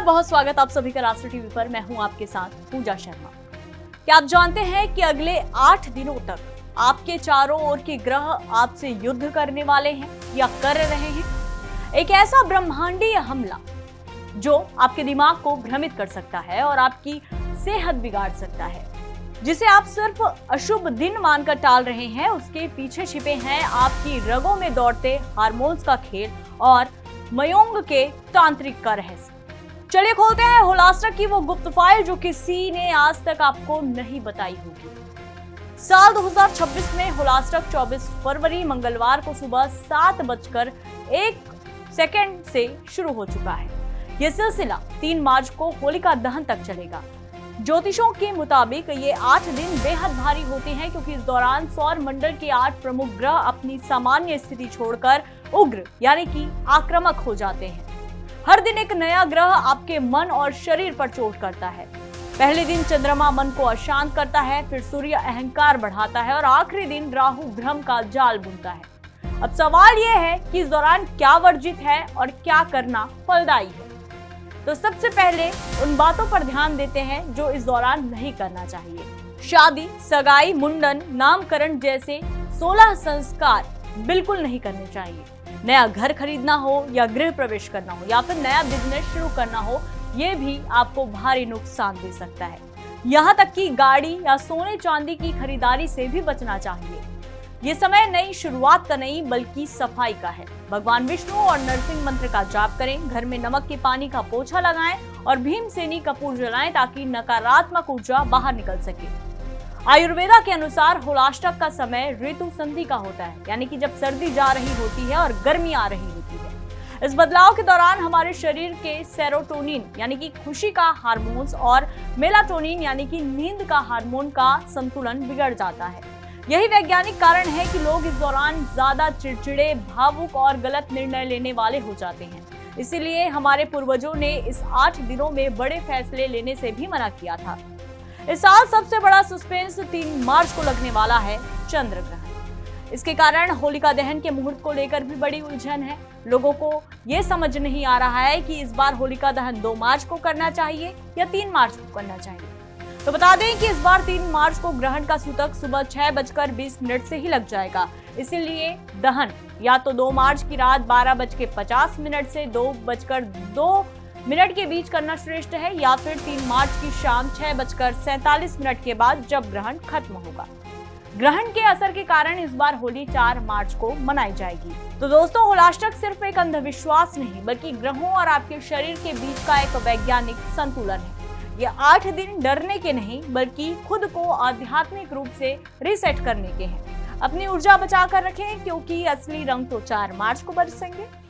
नमस्कार, बहुत स्वागत आप सभी का राष्ट्र टीवी पर। मैं हूं आपके साथ पूजा शर्मा। क्या आप जानते हैं कि अगले 8 दिनों तक आपके चारों ओर के ग्रह आपसे युद्ध करने वाले हैं या कर रहे हैं? एक ऐसा ब्रह्मांडीय हमला जो आपके दिमाग को भ्रमित कर सकता है और आपकी सेहत बिगाड़ सकता है, जिसे आप सिर्फ अशुभ दिन मानकर टाल रहे हैं। उसके पीछे छिपे हैं आपकी रगों में दौड़ते हार्मोन्स का खेल और मयोंग के तांत्रिक का रहस्य। चलिए खोलते हैं होलास्ट्रक की वो गुप्त फाइल जो किसी ने आज तक आपको नहीं बताई होगी। साल 2026 में होलास्ट्रक 24 फरवरी मंगलवार को सुबह 7:01 से शुरू हो चुका है। यह सिलसिला 3 मार्च को होलिका दहन तक चलेगा। ज्योतिषों के मुताबिक ये 8 दिन बेहद भारी होते हैं, क्योंकि इस दौरान सौर मंडल के 8 प्रमुख ग्रह अपनी सामान्य स्थिति छोड़कर उग्र यानी कि आक्रामक हो जाते हैं। हर दिन एक नया ग्रह आपके मन और शरीर पर चोट करता है। पहले दिन चंद्रमा मन को अशांत करता है, फिर सूर्य अहंकार बढ़ाता है और आखिरी दिन राहु भ्रम का जाल बुनता है। अब सवाल यह है कि इस दौरान क्या वर्जित है और क्या करना फलदायी है। तो सबसे पहले उन बातों पर ध्यान देते हैं जो इस दौरान नहीं करना चाहिए। शादी, सगाई, मुंडन, नामकरण जैसे 16 संस्कार बिल्कुल नहीं करने चाहिए। नया घर खरीदना हो या गृह प्रवेश करना हो या फिर नया बिजनेस शुरू करना हो, ये भी आपको भारी नुकसान दे सकता है। यहाँ तक कि गाड़ी या सोने चांदी की खरीदारी से भी बचना चाहिए। ये समय नई शुरुआत का नहीं बल्कि सफाई का है। भगवान विष्णु और नरसिंह मंत्र का जाप करें, घर में नमक के पानी का पोछा लगाएं और भीमसेनी कपूर जलाएं ताकि नकारात्मक ऊर्जा बाहर निकल सके। आयुर्वेदा के अनुसार होलाष्टक का समय ऋतु संधि का होता है, यानी कि जब सर्दी जा रही होती है और गर्मी आ रही होती है। इस बदलाव के दौरान हमारे शरीर के सेरोटोनिन यानी कि खुशी का हार्मोन्स और मेलाटोनिन यानी कि नींद का हार्मोन का संतुलन बिगड़ जाता है। यही वैज्ञानिक कारण है कि लोग इस दौरान ज्यादा चिड़चिड़े, भावुक और गलत निर्णय लेने वाले हो जाते हैं। इसीलिए हमारे पूर्वजों ने इस 8 दिनों में बड़े फैसले लेने से भी मना किया था। इस साल सबसे बड़ा सस्पेंस 3 मार्च को लगने वाला है, चंद्र ग्रहण। इसके कारण होलिका दहन के मुहूर्त को लेकर भी बड़ी उलझन है। लोगों को यह समझ नहीं आ रहा है कि इस बार होलिका दहन 2 मार्च को करना चाहिए या 3 मार्च को करना चाहिए। तो बता दें कि इस बार 3 मार्च को ग्रहण का सूतक सुबह 6:20 से ही लग जाएगा। इसीलिए दहन या तो 2 मार्च की रात 12:50 से 2:02 के बीच करना श्रेष्ठ है, या फिर 3 मार्च की शाम 6:47 के बाद जब ग्रहण खत्म होगा। ग्रहण के असर के कारण इस बार होली 4 मार्च को मनाई जाएगी। तो दोस्तों, होलाष्टक सिर्फ एक अंधविश्वास नहीं बल्कि ग्रहों और आपके शरीर के बीच का एक वैज्ञानिक संतुलन है। ये 8 दिन डरने के नहीं बल्कि खुद को आध्यात्मिक रूप से रीसेट करने के हैं। अपनी ऊर्जा बचा कर रखें, क्योंकि असली रंग तो 4 मार्च को बरसेंगे।